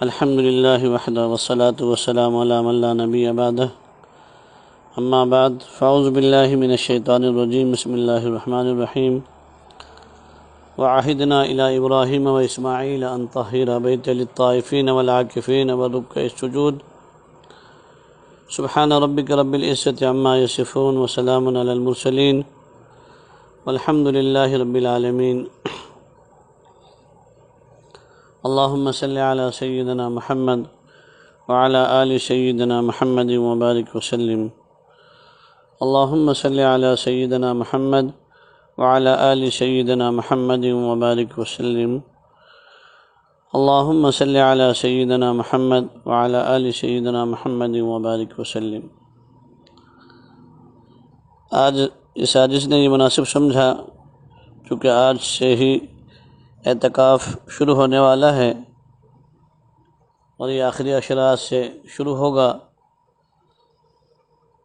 الحمد للہ وحدہ والصلاة والسلام علی من لا نبی بعدہ اما بعد فاعوذ باللہ من الشیطان الرجیم بسم اللہ الرحمن الرحیم وعہدنا الی ابراہیم واسماعیل ان طہر بیتی للطائفین والعاکفین والرکع السجود سبحان ربک رب العزة عما یصفون وسلام علی المرسلین والحمد للہ رب العالمین اللہم صلی علی سیدنا محمد وعلی آل سیدنا محمد وبارک وسلم اللہم صلی علی سیدنا محمد وعلی آل سیدنا محمد وبارک وسلم اللہم صلی علی سیدنا محمد وعلی آل سیدنا محمد وبارک وسلم۔ آج اس حدیث نے یہ مناسب سمجھا چونکہ آج سے ہی اعتکاف شروع ہونے والا ہے اور یہ آخری عشرات سے شروع ہوگا،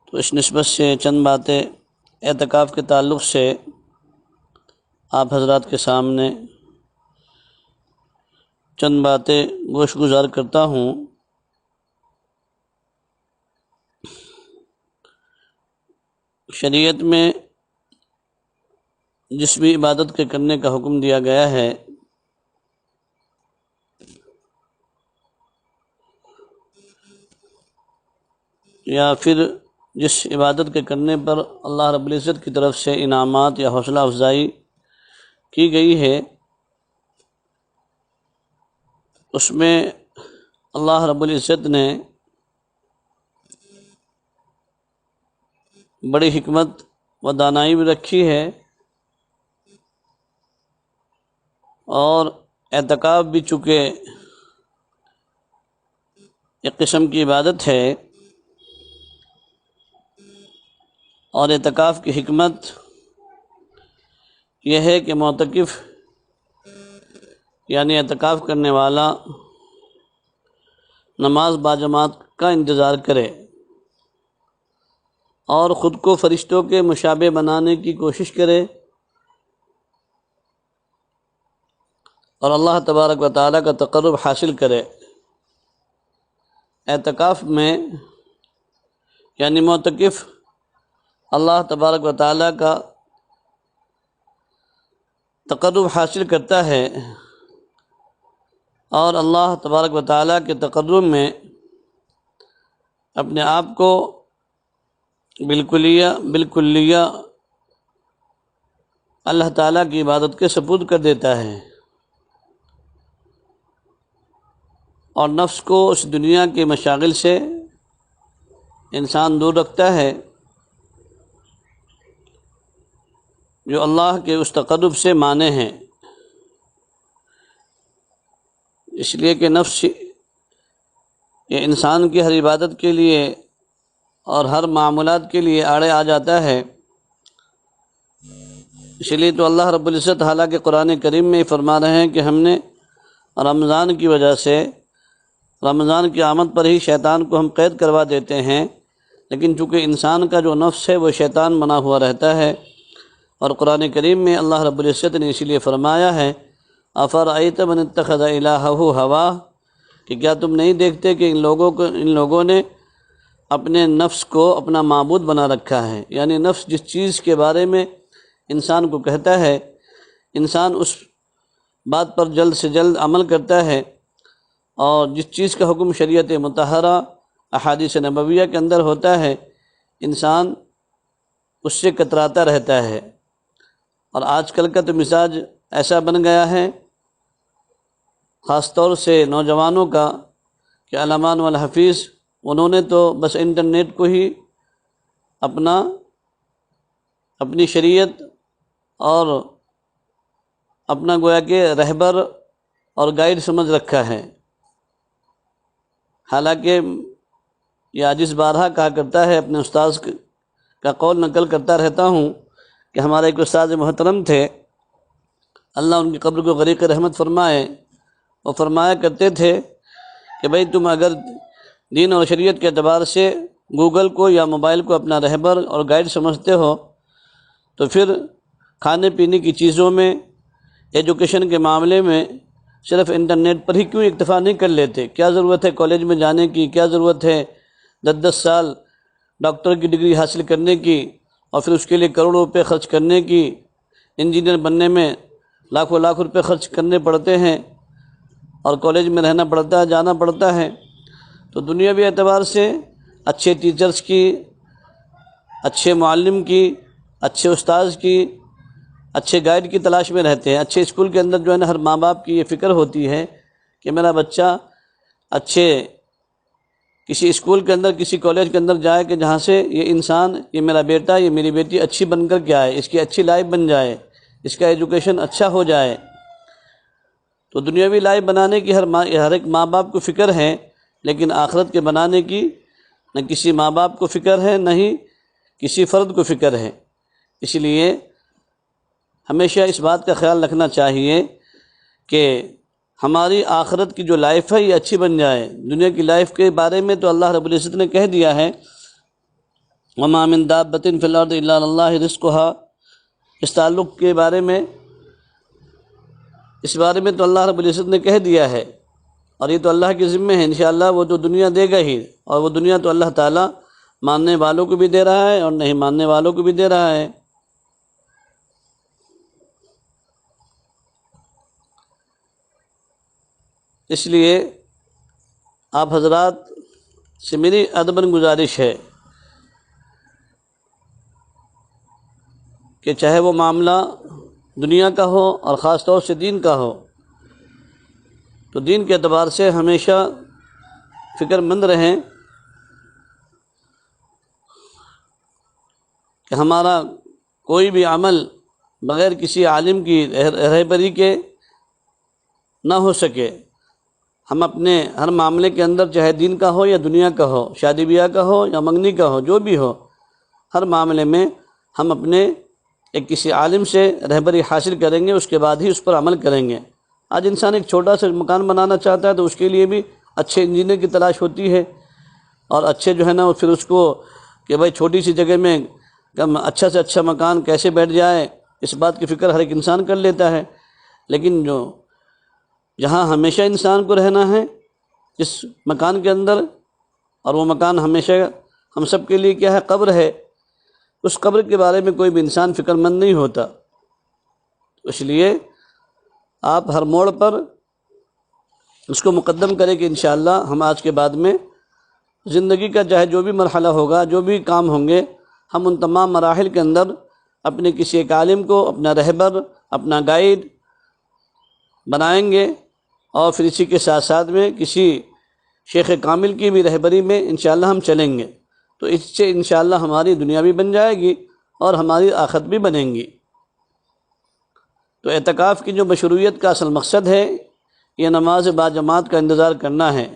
تو اس نسبت سے چند باتیں اعتکاف کے تعلق سے آپ حضرات کے سامنے چند باتیں گوش گزار کرتا ہوں۔ شریعت میں جس بھی عبادت کے کرنے کا حکم دیا گیا ہے یا پھر جس عبادت کے کرنے پر اللہ رب العزت کی طرف سے انعامات یا حوصلہ افزائی کی گئی ہے، اس میں اللہ رب العزت نے بڑی حکمت و دانائی بھی رکھی ہے، اور اعتکاف بھی چونکہ ایک قسم کی عبادت ہے، اور اعتکاف کی حکمت یہ ہے کہ معتکف یعنی اعتکاف کرنے والا نماز باجماعت کا انتظار کرے اور خود کو فرشتوں کے مشابہ بنانے کی کوشش کرے، اور اللہ تبارک و تعالیٰ کا تقرب حاصل کرے۔ اعتکاف میں یعنی معتکف اللہ تبارک و تعالیٰ کا تقرب حاصل کرتا ہے، اور اللہ تبارک و تعالیٰ کے تقرب میں اپنے آپ کو بالکلیہ اللہ تعالیٰ کی عبادت کے سپرد کر دیتا ہے، اور نفس کو اس دنیا کے مشاغل سے انسان دور رکھتا ہے، جو اللہ کے اس تقرب سے مانع ہیں۔ اس لیے کہ نفس یہ انسان کی ہر عبادت کے لیے اور ہر معاملات کے لیے آڑے آ جاتا ہے۔ اس لیے تو اللہ رب العزت حالانکہ قرآن کریم میں فرما رہے ہیں کہ ہم نے رمضان کی وجہ سے رمضان کی آمد پر ہی شیطان کو ہم قید کروا دیتے ہیں، لیکن چونکہ انسان کا جو نفس ہے وہ شیطان بنا ہوا رہتا ہے، اور قرآن کریم میں اللہ رب العزت نے اسی لیے فرمایا ہے افرأیت من اتخذ الہہ ہواہ، کہ کیا تم نہیں دیکھتے کہ ان لوگوں نے اپنے نفس کو اپنا معبود بنا رکھا ہے، یعنی نفس جس چیز کے بارے میں انسان کو کہتا ہے انسان اس بات پر جلد سے جلد عمل کرتا ہے، اور جس چیز کا حکم شریعت مطہرہ احادیث نبویہ کے اندر ہوتا ہے انسان اس سے کتراتا رہتا ہے۔ اور آج کل کا تو مزاج ایسا بن گیا ہے، خاص طور سے نوجوانوں کا، کہ علمان والحفیظ انہوں نے تو بس انٹرنیٹ کو ہی اپنی شریعت اور اپنا گویا کہ رہبر اور گائیڈ سمجھ رکھا ہے۔ حالانکہ یہ عاجز بارہا کہا کرتا ہے، اپنے استاذ کا قول نقل کرتا رہتا ہوں کہ ہمارے ایک استاد محترم تھے، اللہ ان کی قبر کو غریق رحمت فرمائے، وہ فرمایا کرتے تھے کہ بھئی تم اگر دین اور شریعت کے اعتبار سے گوگل کو یا موبائل کو اپنا رہبر اور گائیڈ سمجھتے ہو تو پھر کھانے پینے کی چیزوں میں، ایجوکیشن کے معاملے میں صرف انٹرنیٹ پر ہی کیوں اکتفا نہیں کر لیتے؟ کیا ضرورت ہے کالج میں جانے کی؟ کیا ضرورت ہے 10 سال ڈاکٹر کی ڈگری حاصل کرنے کی اور پھر اس کے لیے کروڑوں روپے خرچ کرنے کی؟ انجینئر بننے میں لاکھوں روپے خرچ کرنے پڑتے ہیں اور کالج میں رہنا پڑتا ہے، جانا پڑتا ہے۔ تو دنیاوی اعتبار سے اچھے ٹیچرز کی، اچھے معلم کی، اچھے استاذ کی، اچھے گائیڈ کی تلاش میں رہتے ہیں۔ اچھے اسکول کے اندر جو ہے نا، ہر ماں باپ کی یہ فکر ہوتی ہے کہ میرا بچہ اچھے کسی اسکول کے اندر، کسی کالج کے اندر جائے کہ جہاں سے یہ انسان، یہ میرا بیٹا، یہ میری بیٹی اچھی بن کر کے آئے، اس کی اچھی لائف بن جائے، اس کا ایجوکیشن اچھا ہو جائے۔ تو دنیاوی لائف بنانے کی ہر ایک ماں باپ کو فکر ہے، لیکن آخرت کے بنانے کی نہ کسی ماں باپ کو فکر ہے، نہ ہی کسی فرد کو فکر ہے۔ اس لیے ہمیشہ اس بات کا خیال رکھنا چاہیے کہ ہماری آخرت کی جو لائف ہے یہ اچھی بن جائے۔ دنیا کی لائف کے بارے میں تو اللہ رب العزت نے کہہ دیا ہے، وَمَا مِن دَابَّةٍ فِي الْأَرْضِ إِلَّا عَلَى اللَّهِ رِزْقُهَا۔ اس تعلق کے بارے میں، اس بارے میں تو اللہ رب العزت نے کہہ دیا ہے، اور یہ تو اللہ کے ذمے ہے۔ انشاءاللہ وہ تو دنیا دے گا ہی، اور وہ دنیا تو اللہ تعالیٰ ماننے والوں کو بھی دے رہا ہے اور نہیں ماننے والوں کو بھی دے رہا ہے۔ اس لیے آپ حضرات سے میری ادباً گزارش ہے کہ چاہے وہ معاملہ دنیا کا ہو اور خاص طور سے دین کا ہو، تو دین کے اعتبار سے ہمیشہ فکر مند رہیں کہ ہمارا کوئی بھی عمل بغیر کسی عالم کی رہبری کے نہ ہو سکے۔ ہم اپنے ہر معاملے کے اندر، چاہے دین کا ہو یا دنیا کا ہو، شادی بیاہ کا ہو یا منگنی کا ہو، جو بھی ہو، ہر معاملے میں ہم اپنے ایک کسی عالم سے رہبری حاصل کریں گے، اس کے بعد ہی اس پر عمل کریں گے۔ آج انسان ایک چھوٹا سا مکان بنانا چاہتا ہے تو اس کے لیے بھی اچھے انجینئر کی تلاش ہوتی ہے، اور اچھے جو ہے نا پھر اس کو کہ بھائی چھوٹی سی جگہ میں اچھا سے اچھا مکان کیسے بیٹھ جائے، اس بات کی فکر ہر ایک انسان کر لیتا ہے۔ لیکن جہاں ہمیشہ انسان کو رہنا ہے جس مکان کے اندر، اور وہ مکان ہمیشہ ہم سب کے لیے کیا ہے؟ قبر ہے۔ اس قبر کے بارے میں کوئی بھی انسان فکر مند نہیں ہوتا۔ اس لیے آپ ہر موڑ پر اس کو مقدم کریں کہ انشاءاللہ ہم آج کے بعد میں زندگی کا چاہے جو بھی مرحلہ ہوگا، جو بھی کام ہوں گے، ہم ان تمام مراحل کے اندر اپنے کسی ایک عالم کو اپنا رہبر، اپنا گائیڈ بنائیں گے، اور پھر اسی کے ساتھ ساتھ میں کسی شیخ کامل کی بھی رہبری میں انشاءاللہ ہم چلیں گے، تو اس سے انشاءاللہ ہماری دنیا بھی بن جائے گی اور ہماری آخرت بھی بنیں گی۔ تو اعتکاف کی جو مشروعیت کا اصل مقصد ہے، یہ نماز باجماعت کا انتظار کرنا ہے،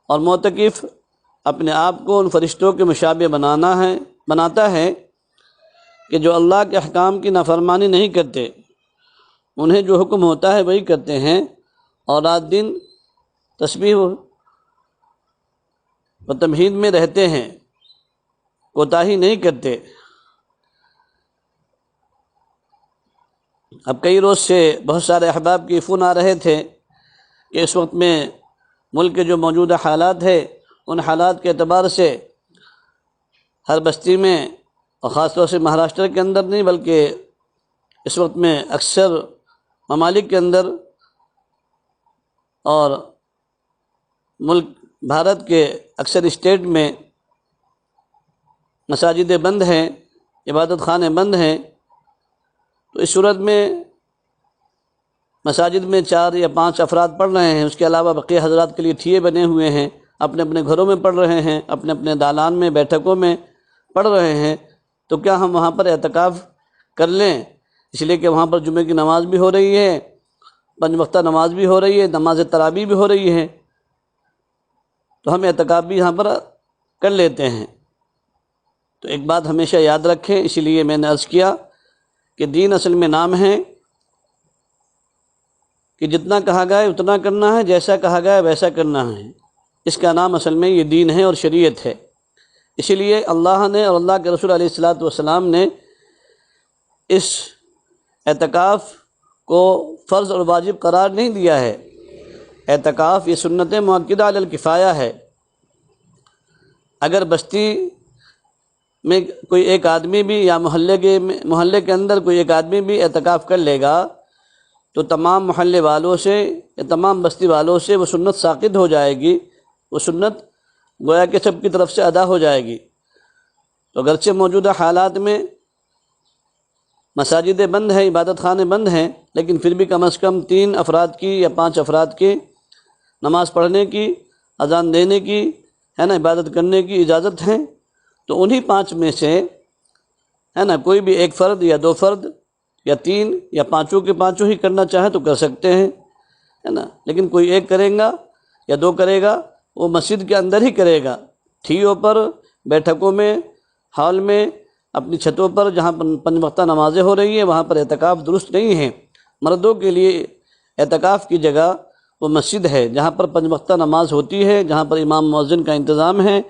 اور معتکف اپنے آپ کو ان فرشتوں کے مشابہ بناتا ہے کہ جو اللہ کے احکام کی نافرمانی نہیں کرتے، انہیں جو حکم ہوتا ہے وہی کرتے ہیں، اور رات دن تسبیح و تمہید میں رہتے ہیں، کوتاہی نہیں کرتے۔ اب کئی روز سے بہت سارے احباب کی فون آ رہے تھے کہ اس وقت میں ملک کے جو موجودہ حالات ہے، ان حالات کے اعتبار سے ہر بستی میں، اور خاص طور سے مہاراشٹر کے اندر نہیں بلکہ اس وقت میں اکثر ممالک کے اندر اور ملک بھارت کے اکثر اسٹیٹ میں مساجدیں بند ہیں، عبادت خانے بند ہیں۔ تو اس صورت میں مساجد میں 4 یا 5 افراد پڑھ رہے ہیں، اس کے علاوہ بقیہ حضرات کے لیے ٹھیے بنے ہوئے ہیں، اپنے اپنے گھروں میں پڑھ رہے ہیں، اپنے اپنے دالان میں، بیٹھکوں میں پڑھ رہے ہیں۔ تو کیا ہم وہاں پر اعتکاف کر لیں؟ اس لیے کہ وہاں پر جمعے کی نماز بھی ہو رہی ہے، 5 وقتہ نماز بھی ہو رہی ہے، نماز تراویح بھی ہو رہی ہے، تو ہم اعتکاف بھی یہاں پر کر لیتے ہیں۔ تو ایک بات ہمیشہ یاد رکھیں، اسی لیے میں نے عرض کیا کہ دین اصل میں نام ہے کہ جتنا کہا گیا ہے اتنا کرنا ہے، جیسا کہا گیا ہے ویسا کرنا ہے۔ اس کا نام اصل میں یہ دین ہے اور شریعت ہے۔ اسی لیے اللہ نے اور اللہ کے رسول علیہ الصلوۃ والسلام نے اس اعتکاف کو فرض اور واجب قرار نہیں دیا ہے۔ اعتکاف یہ سنت مؤکدہ علی الکفایہ ہے۔ اگر بستی میں کوئی ایک آدمی بھی یا محلے کے اندر کوئی ایک آدمی بھی اعتکاف کر لے گا تو تمام محلے والوں سے یا تمام بستی والوں سے وہ سنت ساقط ہو جائے گی، وہ سنت گویا کہ سب کی طرف سے ادا ہو جائے گی۔ تو اگرچہ موجودہ حالات میں مساجدیں بند ہیں، عبادت خانے بند ہیں، لیکن پھر بھی کم از کم 3 افراد کی یا 5 افراد کی نماز پڑھنے کی، اذان دینے کی، عبادت کرنے کی اجازت ہے۔ تو انہی 5 میں سے کوئی بھی ایک فرد یا 2 فرد یا 3 یا 5 کے 5 ہی کرنا چاہے تو کر سکتے ہیں، لیکن کوئی ایک کرے گا یا 2 کرے گا وہ مسجد کے اندر ہی کرے گا۔ ٹھیوں پر، بیٹھکوں میں، ہال میں، اپنی چھتوں پر جہاں 5 وقتہ نمازیں ہو رہی ہیں وہاں پر اعتکاف درست نہیں ہے۔ مردوں کے لیے اعتکاف کی جگہ وہ مسجد ہے جہاں پر 5 وقتہ نماز ہوتی ہے، جہاں پر امام مؤذن کا انتظام ہے،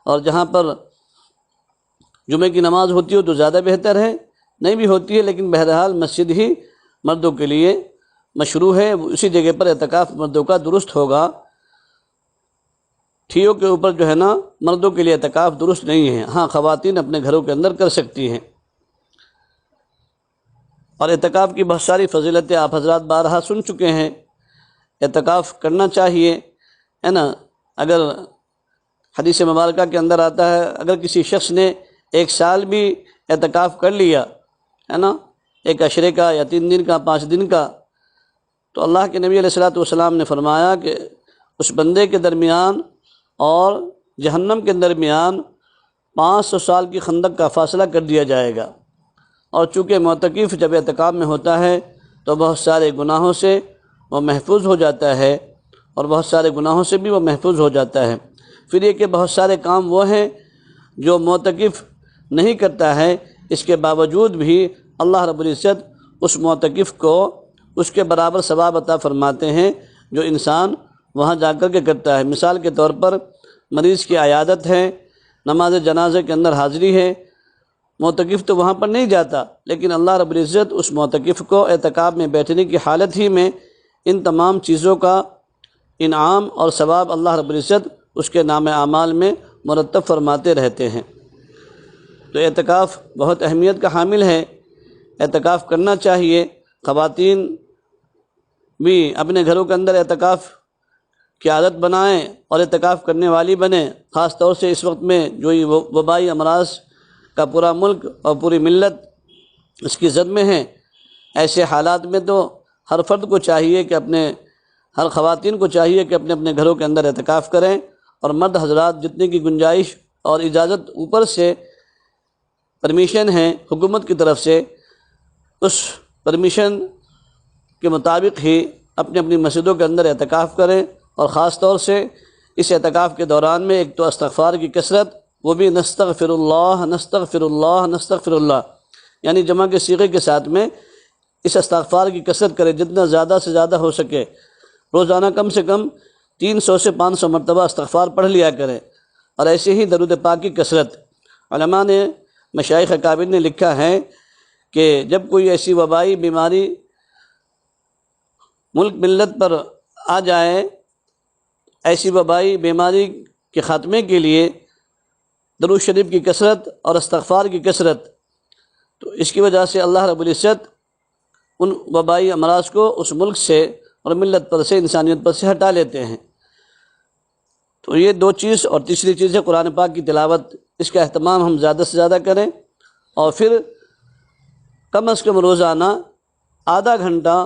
اور جہاں پر جمعے کی نماز ہوتی ہو تو زیادہ بہتر ہے، نہیں بھی ہوتی ہے لیکن بہرحال مسجد ہی مردوں کے لیے مشروع ہے، اسی جگہ پر اعتکاف مردوں کا درست ہوگا۔ ٹھیوں کے اوپر مردوں کے لیے اعتکاف درست نہیں ہے۔ ہاں، خواتین اپنے گھروں کے اندر کر سکتی ہیں۔ اور اعتکاف کی بہت ساری فضیلتیں آپ حضرات بارہا سن چکے ہیں۔ اعتکاف کرنا چاہیے، اگر حدیث مبارکہ کے اندر آتا ہے اگر کسی شخص نے 1 سال بھی اعتکاف کر لیا ایک عشرے کا یا 3 دن کا، 5 دن کا، تو اللہ کے نبی علیہ الصلوۃ والسلام نے فرمایا کہ اس بندے کے درمیان اور جہنم کے درمیان 500 سال کی خندق کا فاصلہ کر دیا جائے گا۔ اور چونکہ معتکف جب اعتکاف میں ہوتا ہے تو بہت سارے گناہوں سے وہ محفوظ ہو جاتا ہے، اور بہت سارے گناہوں سے بھی وہ محفوظ ہو جاتا ہے۔ پھر یہ کہ بہت سارے کام وہ ہیں جو معتکف نہیں کرتا ہے، اس کے باوجود بھی اللہ رب العزت اس معتکف کو اس کے برابر ثواب عطا فرماتے ہیں جو انسان وہاں جا کر کے کرتا ہے۔ مثال کے طور پر مریض کی عیادت ہے، نماز جنازے کے اندر حاضری ہے، معتکف تو وہاں پر نہیں جاتا، لیکن اللہ رب العزت اس معتکف کو اعتکاف میں بیٹھنے کی حالت ہی میں ان تمام چیزوں کا انعام اور ثواب اللہ رب العزت اس کے نام اعمال میں مرتب فرماتے رہتے ہیں۔ تو اعتکاف بہت اہمیت کا حامل ہے، اعتکاف کرنا چاہیے۔ خواتین بھی اپنے گھروں کے اندر اعتکاف کی عادت بنائیں اور اعتکاف کرنے والی بنیں، خاص طور سے اس وقت میں جو یہ وبائی امراض کا پورا ملک اور پوری ملت اس کی زد میں ہے۔ ایسے حالات میں تو ہر فرد کو چاہیے کہ ہر خواتین کو چاہیے کہ اپنے اپنے گھروں کے اندر اعتکاف کریں، اور مرد حضرات جتنے کی گنجائش اور اجازت اوپر سے پرمیشن ہے حکومت کی طرف سے، اس پرمیشن کے مطابق ہی اپنی اپنی مسجدوں کے اندر اعتکاف کریں۔ اور خاص طور سے اس اعتکاف کے دوران میں ایک تو استغفار کی کثرت، وہ بھی نستغفر اللہ نستغفر اللہ نستغفر اللہ، یعنی جمع کے صیغے کے ساتھ میں اس استغفار کی کثرت کریں، جتنا زیادہ سے زیادہ ہو سکے۔ روزانہ کم سے کم 300 سے 500 مرتبہ استغفار پڑھ لیا کریں، اور ایسے ہی درود پاک کی کثرت۔ علماء نے، مشائخ اکابر نے لکھا ہے کہ جب کوئی ایسی وبائی بیماری ملک ملت پر آ جائے، ایسی وبائی بیماری کے خاتمے کے لیے درود شریف کی کثرت اور استغفار کی کثرت، تو اس کی وجہ سے اللہ رب العزت ان وبائی امراض کو اس ملک سے اور ملت پر سے، انسانیت پر سے ہٹا لیتے ہیں۔ تو یہ 2 چیز، اور تیسری چیز ہے قرآن پاک کی تلاوت، اس کا اہتمام ہم زیادہ سے زیادہ کریں، اور پھر کم از کم روزانہ آدھا گھنٹہ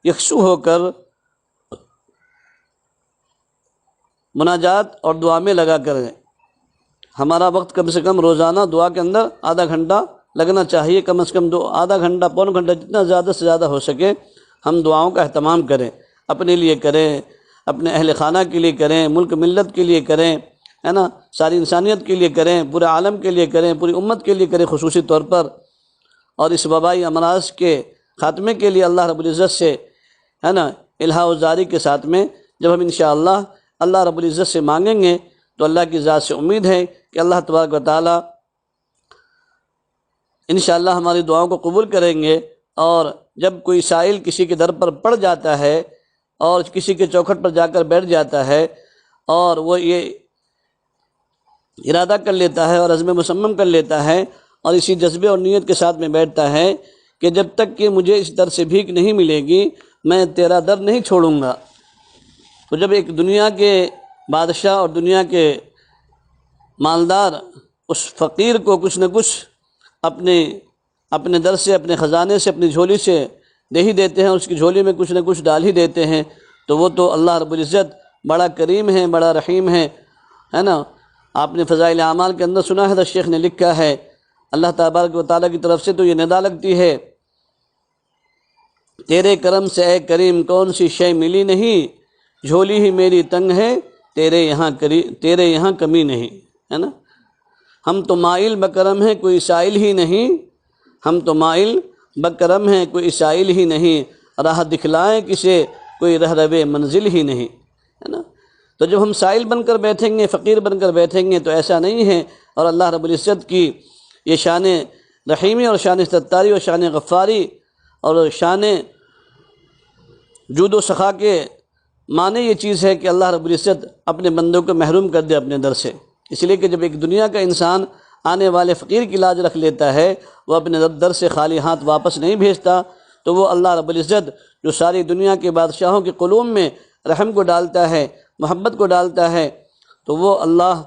یکسو ہو کر مناجات اور دعا میں لگا کریں۔ ہمارا وقت کم سے کم روزانہ دعا کے اندر آدھا گھنٹہ لگنا چاہیے، کم از کم آدھا گھنٹہ، پون گھنٹہ، جتنا زیادہ سے زیادہ ہو سکے ہم دعاؤں کا اہتمام کریں، اپنے لیے کریں، اپنے اہل خانہ کے لیے کریں، ملک ملت کے لیے کریں، ساری انسانیت کے لیے کریں، پورے عالم کے لیے کریں، پوری امت کے لیے کریں خصوصی طور پر۔ اور اس وبائی امراض کے خاتمے کے لیے اللہ رب العزت سے الہا و زاری کے ساتھ میں جب ہم انشاءاللہ اللہ رب العزت سے مانگیں گے تو اللہ کی ذات سے امید ہے کہ اللہ تبارک و تعالی انشاءاللہ ہماری دعاؤں کو قبول کریں گے، اور جب کوئی سائل کسی کے در پر پڑ جاتا ہے اور کسی کے چوکھٹ پر جا کر بیٹھ جاتا ہے اور وہ یہ ارادہ کر لیتا ہے اور عزم مصمم کر لیتا ہے اور اسی جذبے اور نیت کے ساتھ میں بیٹھتا ہے کہ جب تک کہ مجھے اس در سے بھیک نہیں ملے گی میں تیرا در نہیں چھوڑوں گا، تو جب ایک دنیا کے بادشاہ اور دنیا کے مالدار اس فقیر کو کچھ نہ کچھ اپنے در سے، اپنے خزانے سے، اپنی جھولی سے دے ہی دیتے ہیں، اس کی جھولی میں کچھ نہ کچھ ڈال ہی دیتے ہیں، تو وہ تو اللہ رب العزت بڑا کریم ہے، بڑا رحیم ہے نا۔ آپ نے فضائل اعمال کے اندر سنا ہے، تو شیخ نے لکھا ہے اللہ تبارک و تعالیٰ کی طرف سے تو یہ ندا لگتی ہے، تیرے کرم سے اے کریم کون سی شے ملی نہیں، جھولی ہی میری تنگ ہے تیرے یہاں کمی نہیں، ہے نا۔ ہم تو مائل بکرم ہیں کوئی سائل ہی نہیں، ہم تو مائل بکرم ہیں کوئی سائل ہی نہیں، راہ دکھلائیں کسے کوئی رہرو منزل ہی نہیں، ہے نا۔ تو جب ہم سائل بن کر بیٹھیں گے، فقیر بن کر بیٹھیں گے تو ایسا نہیں ہے، اور اللہ رب العزت کی یہ شان رحیمی اور شان ستاری اور شان غفاری اور شان جود و سخا کے معنی یہ چیز ہے کہ اللہ رب العزت اپنے بندوں کو محروم کر دے اپنے در سے، اس لیے کہ جب ایک دنیا کا انسان آنے والے فقیر کی لاج رکھ لیتا ہے، وہ اپنے در سے خالی ہاتھ واپس نہیں بھیجتا، تو وہ اللہ رب العزت جو ساری دنیا کے بادشاہوں کے قلوب میں رحم کو ڈالتا ہے، محبت کو ڈالتا ہے، تو وہ اللہ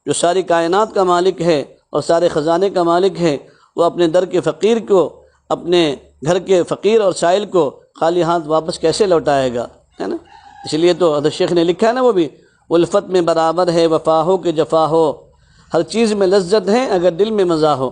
جو ساری کائنات کا مالک ہے اور سارے خزانے کا مالک ہے، وہ اپنے در کے فقیر کو، اپنے گھر کے فقیر اور سائل کو خالی ہاتھ واپس کیسے لوٹائے گا، ہے نا۔ اس لیے تو حضرت شیخ نے لکھا ہے نا، وہ بھی الفت میں برابر ہے وفا ہو کہ جفا ہو، ہر چیز میں لذت ہے اگر دل میں مزہ ہو۔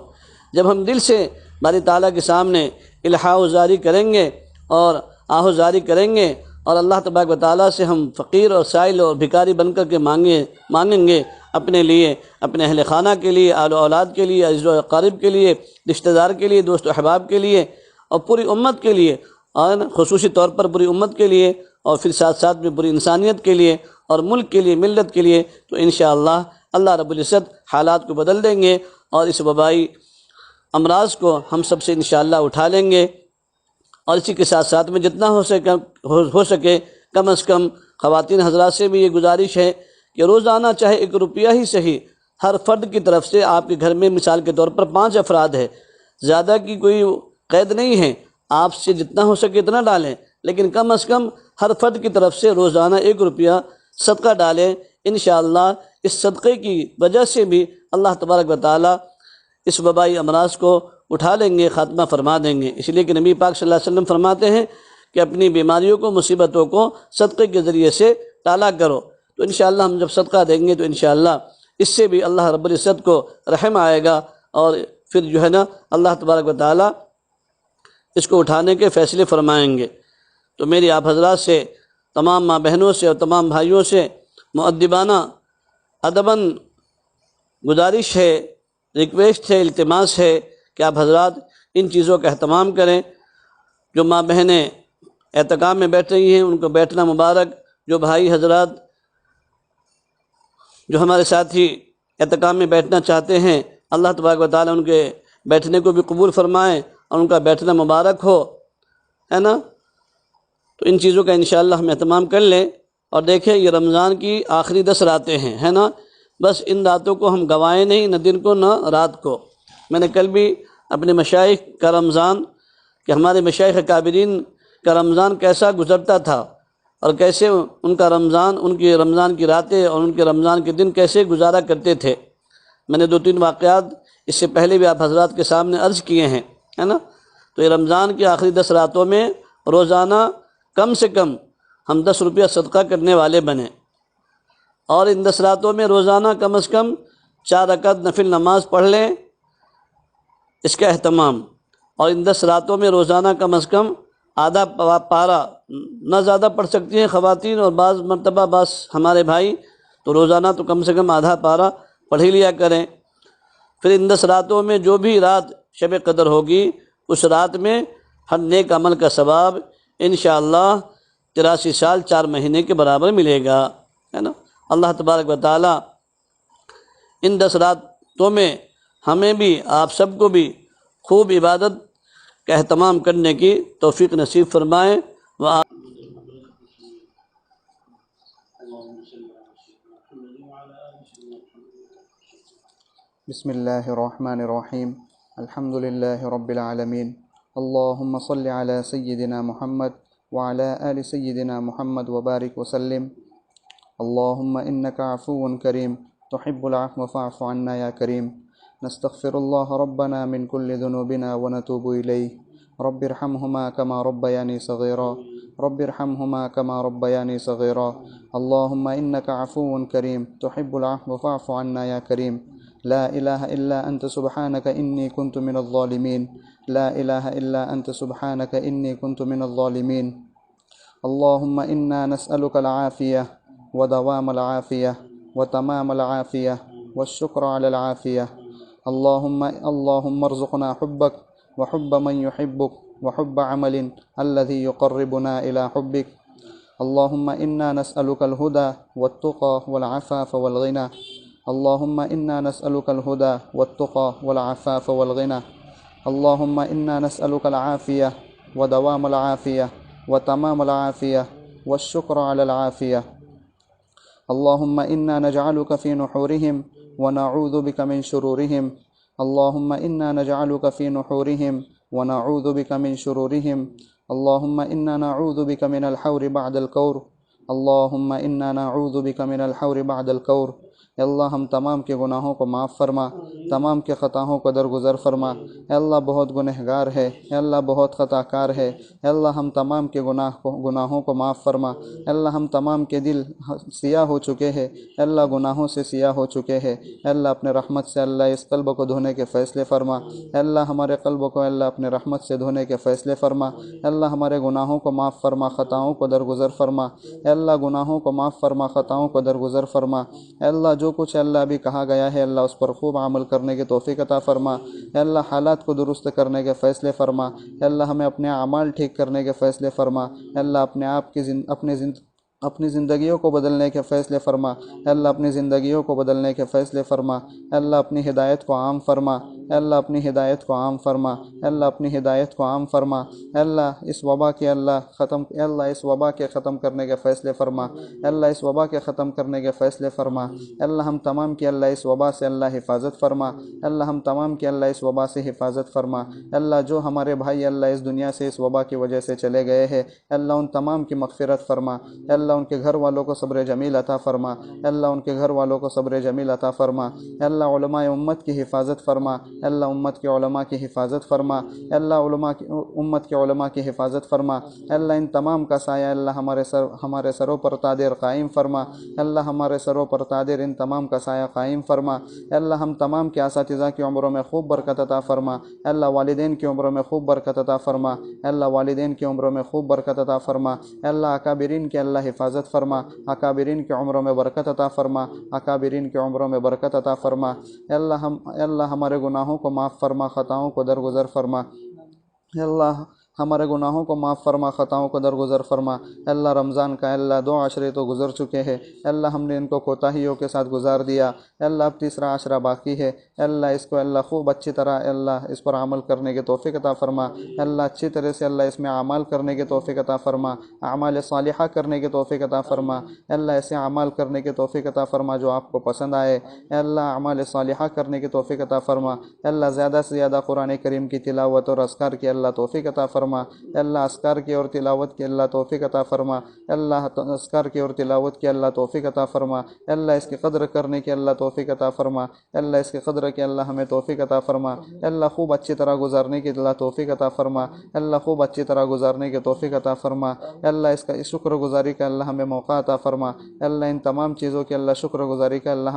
جب ہم دل سے باری تعالیٰ کے سامنے الحاح و زاری کریں گے اور آہ و زاری کریں گے اور اللہ تبارک و تعالیٰ سے ہم فقیر اور سائل اور بھکاری بن کر کے مانگیں گے اپنے لیے، اپنے اہل خانہ کے لیے، آل و اولاد کے لیے، عزیز و اقارب کے لیے، رشتہ دار کے لیے، دوست و احباب کے لیے اور پوری امت کے لیے، اور خصوصی طور پر پوری امت کے لیے، اور پھر ساتھ ساتھ میں پوری انسانیت کے لیے اور ملک کے لیے، ملت کے لیے، تو انشاءاللہ اللہ رب العزت حالات کو بدل دیں گے اور اس وبائی امراض کو ہم سب سے انشاءاللہ اٹھا لیں گے۔ اور اسی کے ساتھ ساتھ میں جتنا ہو سکے کم از کم خواتین حضرات سے بھی یہ گزارش ہے کہ روزانہ چاہے 1 روپیہ ہی صحیح ہر فرد کی طرف سے، آپ کے گھر میں مثال کے طور پر 5 افراد ہے، زیادہ کی کوئی قید نہیں ہے، آپ سے جتنا ہو سکے اتنا ڈالیں، لیکن کم از کم ہر فرد کی طرف سے روزانہ 1 روپیہ صدقہ ڈالیں۔ انشاءاللہ اس صدقے کی وجہ سے بھی اللہ تبارک و تعالیٰ اس وبائی امراض کو اٹھا لیں گے، خاتمہ فرما دیں گے۔ اس لیے کہ نبی پاک صلی اللہ علیہ وسلم فرماتے ہیں کہ اپنی بیماریوں کو، مصیبتوں کو صدقے کے ذریعے سے ٹالا کرو، تو انشاءاللہ ہم جب صدقہ دیں گے تو انشاءاللہ اس سے بھی اللہ رب العزت کو رحم آئے گا، اور پھر جو ہے نا اللہ تبارک و تعالیٰ اس کو اٹھانے کے فیصلے فرمائیں گے۔ تو میری آپ حضرات سے، تمام ماں بہنوں سے اور تمام بھائیوں سے مؤدبانہ ادباً گزارش ہے، ریکویسٹ ہے، التماس ہے کہ آپ حضرات ان چیزوں کا اہتمام کریں۔ جو ماں بہنیں اعتکاف میں بیٹھ رہی ہیں ان کو بیٹھنا مبارک، جو بھائی حضرات جو ہمارے ساتھی اعتکاف میں بیٹھنا چاہتے ہیں، اللہ تبارک و تعالیٰ ان کے بیٹھنے کو بھی قبول فرمائیں اور ان کا بیٹھنا مبارک ہو، ہے نا۔ تو ان چیزوں کا انشاءاللہ ہم اہتمام کر لیں، اور دیکھیں یہ رمضان کی آخری 10 راتیں ہیں، ہے نا، بس ان راتوں کو ہم گوائیں نہیں، نہ دن کو نہ رات کو۔ میں نے کل بھی اپنے مشائخ کا رمضان، کہ ہمارے مشائخ کابرین کا رمضان کیسا گزرتا تھا اور کیسے ان کا رمضان، ان کی رمضان کی راتیں اور ان کے رمضان کے دن کیسے گزارا کرتے تھے، میں نے 2-3 واقعات اس سے پہلے بھی آپ حضرات کے سامنے عرض کیے ہیں، ہے نا۔ تو یہ رمضان کی آخری 10 راتوں میں روزانہ کم سے کم ہم 10 روپیہ صدقہ کرنے والے بنیں، اور ان 10 راتوں میں روزانہ کم از کم 4 رکعت نفل نماز پڑھ لیں، اس کا اہتمام۔ اور ان 10 راتوں میں روزانہ کم از کم آدھا پارہ، نہ زیادہ پڑھ سکتی ہیں خواتین، اور بعض مرتبہ بعض ہمارے بھائی تو روزانہ تو کم سے کم آدھا پارہ پڑھ ہی لیا کریں۔ پھر ان 10 راتوں میں جو بھی رات شب قدر ہوگی، اس رات میں ہر نیک عمل کا ثواب انشاءاللہ 83 سال 4 مہینے کے برابر ملے گا، ہے نا۔ اللہ تبارک و تعالیٰ ان 10 راتوں میں ہمیں بھی، آپ سب کو بھی خوب عبادت کا اہتمام کرنے کی توفیق نصیب فرمائیں۔ بسم اللہ الرحمن الرحیم، الحمد للہ رب العالمین، اللہم صل علی سیدنا محمد وعلی آل سیدنا محمد وبارک وسلم۔ اللہم انکا عفو کریم تحب العفو فاعف عنا یا کریم۔ نستغفر اللہ ربنا من کل ذنوبنا ونتوب الیہ۔ رب ارحمہما کما ربیانی صغیرا، رب ارحمہما کما ربیانی صغیرا۔ اللہم انکا عفو کریم تحب العفو فاعف عنا یا کریم۔ لا الہ الا انت سبحانک انی کنت من الظالمین، لا الہ الا انت سبحانک انی کنت من الظالمین۔ اللہم انا نسألک العافیہ ودوام العافیہ وتمام العافیہ والشکر علی العافیہ۔ اللہم ارزقنا حبک وحب من يحبک وحب عمل الذي يقربنا إلى حبك۔ اللہم انا نسألک الہدى والتقى والعفاف والغنى، اللہم انا نسألک الہدى والتقى والعفاف والغنى۔ اللہم انا نسألک العافیہ ودوام العافیہ وتمام العافیہ والشکر علی العافیہ۔ اللہم انا نجعلک فی نحورہم ونعوذ بک من شرورہم، اللہم انا نجعلک فی نحورہم ونعوذ بک من شرورہم۔ اللہم انا نعوذ بک من الحور بعد الکور، اللہم انا نعوذ بک من الحور بعد الکور۔ اے اللہ ہم تمام کے گناہوں کو معاف فرما، تمام کے خطاؤں کو درگزر فرما۔ اے اللہ بہت گنہگار ہے، اے اللہ بہت خطا کار ہے، اے اللہ ہم تمام کے گناہوں کو معاف فرما۔ اے اللہ ہم تمام کے دل سیاہ ہو چکے ہیں، اے اللہ گناہوں سے سیاہ ہو چکے ہیں، اے اللہ اپنے رحمت سے اللہ اس قلب کو دھونے کے فیصلے فرما۔ اے اللہ ہمارے قلب کو اللہ اپنے رحمت سے دھونے کے فیصلے فرما۔ اے اللہ ہمارے گناہوں کو معاف فرما، خطاؤں کو درگزر فرما۔ اے اللہ گناہوں کو معاف فرما، خطاؤں کو درگزر فرما۔ اے اللہ جو کچھ اللہ ابھی کہا گیا ہے اللہ اس پر خوب عمل کرنے کی توفیق عطا فرما۔ اے اللہ حالات کو درست کرنے کے فیصلے فرما۔ اے اللہ ہمیں اپنے اعمال ٹھیک کرنے کے فیصلے فرما۔ اے اللہ اپنی زندگیوں کو بدلنے کے فیصلے فرما۔ اے اللہ اپنی زندگیوں کو بدلنے کے فیصلے فرما۔ اے اللہ اپنی ہدایت کو عام فرما۔ اے اللہ اپنی ہدایت کو عام فرما۔ اے اللہ اپنی ہدایت کو عام فرما۔ اے اللہ اس وبا کے اے اللہ اس وبا کے ختم کرنے کے فیصلے فرما۔ اے اللہ اس وبا کے ختم کرنے کے فیصلے فرما۔ اے اللہ ہم تمام کی اللہ اس وبا سے اللہ حفاظت فرما۔ اے اللہ ہم تمام کی اللہ اس وبا سے حفاظت فرما۔ اے اللہ جو ہمارے بھائی اللہ اس دنیا سے اس وبا کی وجہ سے چلے گئے ہیں، اے اللہ ان تمام کی مغفرت فرما۔ اے اللہ ان کے گھر والوں کو صبر جمیل عطا فرما۔ اے اللہ ان کے گھر والوں کو صبر جمیل عطا فرما۔ اے اللہ علماء امت کی حفاظت فرما۔ اے اللہ امت کے علماء کی حفاظت فرما۔ اے اللہ امت کے علماء کی حفاظت فرما۔ اے اللہ ان تمام کا سایہ اللہ ہمارے سروں پر تادر قائم فرما۔ اے اللہ ہمارے سروں پر تادر ان تمام کا سایہ قائم فرما۔ اے اللہ ہم تمام کے اساتذہ کی عمروں میں خوب برکت عطا فرما۔ اے اللہ والدین کی عمروں میں خوب برکت عطا فرما۔ اے اللہ والدین کی عمروں میں خوب برکت عطا فرما۔ اے اللہ اکابرین کی اللہ حفاظت فرما، اکابرین کی عمروں میں برکت عطا فرما، اکابرین کی عمروں میں برکت عطا فرما۔ اے اللہ ہمارے گناہوں کو معاف فرما، خطاؤں کو درگزر فرما۔ اے اللہ ہمارے گناہوں کو معاف فرما، خطاؤں کو درگزر فرما۔ اے اللہ رمضان کا اللہ 2 عشرے تو گزر چکے ہیں، اے اللہ ہم نے ان کو کوتاہیوں کے ساتھ گزار دیا، اے اللہ اب تیسرا عشرہ باقی ہے، اے اللہ اس کو اللہ خوب اچھی طرح اے اللہ اس پر عمل کرنے کی توفیق عطا فرما۔ اے اللہ اچھی طرح سے اللہ اس میں اعمال کرنے کی توفیق عطا فرما، اعمال صالحہ کرنے کی توفیق عطا فرما۔ اے اللہ ایسے اعمال کرنے کی توفیق عطا فرما جو آپ کو پسند آئے۔ اے اللہ اعمال صالحہ کرنے کی توفیق عطا فرما۔ اے اللہ زیادہ سے زیادہ قرآن کریم کی تلاوت اور اذکار کی اللہ توفیق عطا فرما۔ اے اللہ اذکار کی اور تلاوت کی اللہ توفیق عطا فرما۔ اے اللہ اذکار کی اور تلاوت کی اللہ توفیق عطا فرما۔ اے اللہ اس کی قدر کرنے کی اللہ توفیق عطا فرما۔ اے اللہ اس کی قدر کی اللہ ہمیں توفیق عطا فرما۔ اے اللہ خوب اچھی طرح گزارنے کی اللہ توفیق عطا فرما۔ اے اللہ خوب اچھی طرح گزارنے کی توفیق عطا فرما۔ اے اللہ اس کا شکر گزاری کا اللہ ہمیں موقع عطا فرما۔ اے اللہ ان تمام چیزوں کی اللہ شکر گزاری کا اللہ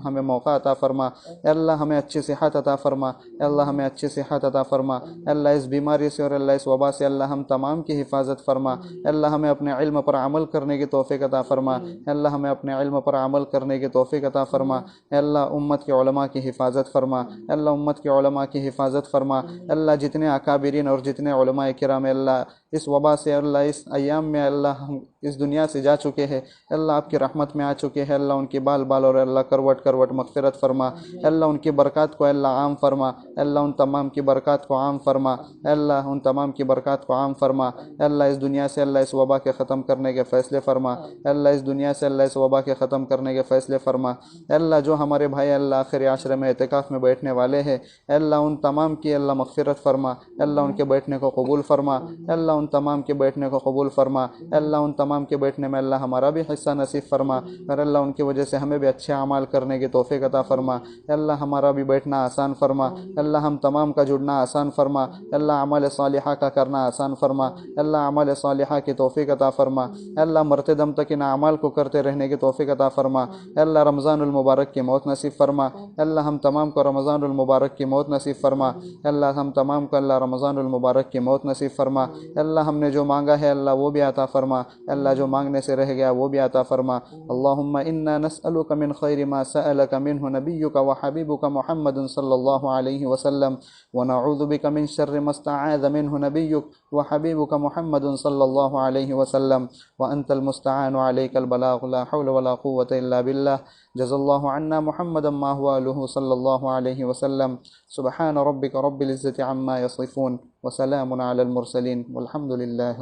ہمیں موقع عطا فرما۔ اے اللہ ہمیں اچھی صحت عطا فرما۔ اے اللہ ہمیں اچھی صحت عطا فرما۔ اے اللہ اس بیماری سے اور اللہ اس وبا سے اللہ ہم تمام کی حفاظت فرما۔ اے اللہ ہمیں اپنے علم پر عمل کرنے کی توفیق عطا فرما۔ اے اللہ ہمیں اپنے علم پر عمل کرنے کی توفیق عطا فرما۔ اے اللہ امت کے علماء کی حفاظت فرما۔ اے اللہ امت کے علماء کی حفاظت فرما۔ اے اللہ جتنے اکابرین اور جتنے علماء کرام اللہ اس وبا سے اللہ اس ایام میں اللہ اس دنیا سے جا چکے ہیں اللہ آپ کی رحمت میں آ چکے ہیں اللہ ان کے بال بال اور اللہ کروٹ کروٹ مغفرت فرما اللہ ان کی برکات کو اللہ عام فرما اللہ ان تمام کی برکات کو عام فرما اللہ ان تمام کی برکات کو عام فرما اللہ اس دنیا سے اللہ اس وبا کے ختم کرنے کے فیصلے فرما اللہ اس دنیا سے اللہ اس وبا کے ختم کرنے کے فیصلے فرما اللہ جو ہمارے بھائی اللہ آخر عشرے میں اعتکاف میں بیٹھنے والے ہیں اللہ ان تمام کی اللہ مغفرت فرما اللہ ان کے بیٹھنے کو قبول فرما اللہ ان تمام کے بیٹھنے کو قبول فرما اللہ ان تمام کے بیٹھنے میں اللہ ہمارا بھی حصہ نصیب فرما اور اللہ ان کی وجہ سے ہمیں بھی اچھے اعمال کرنے کی توفیق عطا فرما اللہ ہمارا بھی بیٹھنا آسان فرما اللہ ہم تمام کا جڑنا آسان فرما اللہ عمل صالحہ کا کرنا آسان فرما اللہ عمل صالحہ کی توفیق عطا فرما اللہ مرتے دم تک ان اعمال کو کرتے رہنے کی توفیق عطا فرما اللہ رمضان المبارک کی موت نصیب فرما اللہ ہم تمام کو رمضان المبارک کی موت نصیب فرما اللہ ہم تمام کو اللہ رمضان المبارک کی موت نصیب فرما اللہ ہم نے جو مانگا ہے اللہ وہ بھی عطا فرما اللہ جو مانگنے سے رہ گیا وہ بھی عطا فرما اللہم انا نسألک من خیر ما سألک منہ نبیک وحبیبک محمد صلی اللہ علیہ وسلم ونعوذ بک من شر ما استعاذ منہ نبیک وحبیبک محمد صلی اللہ علیہ وسلم وانت المستعان علیک البلاغ لا حول ولا قوة الا باللہ جزا اللہ عنا محمدا ما هو آلہ صلی اللہ علیہ وسلم سبحان ربک رب العزة عما یصفون وسلام علی المرسلین والحمد للہ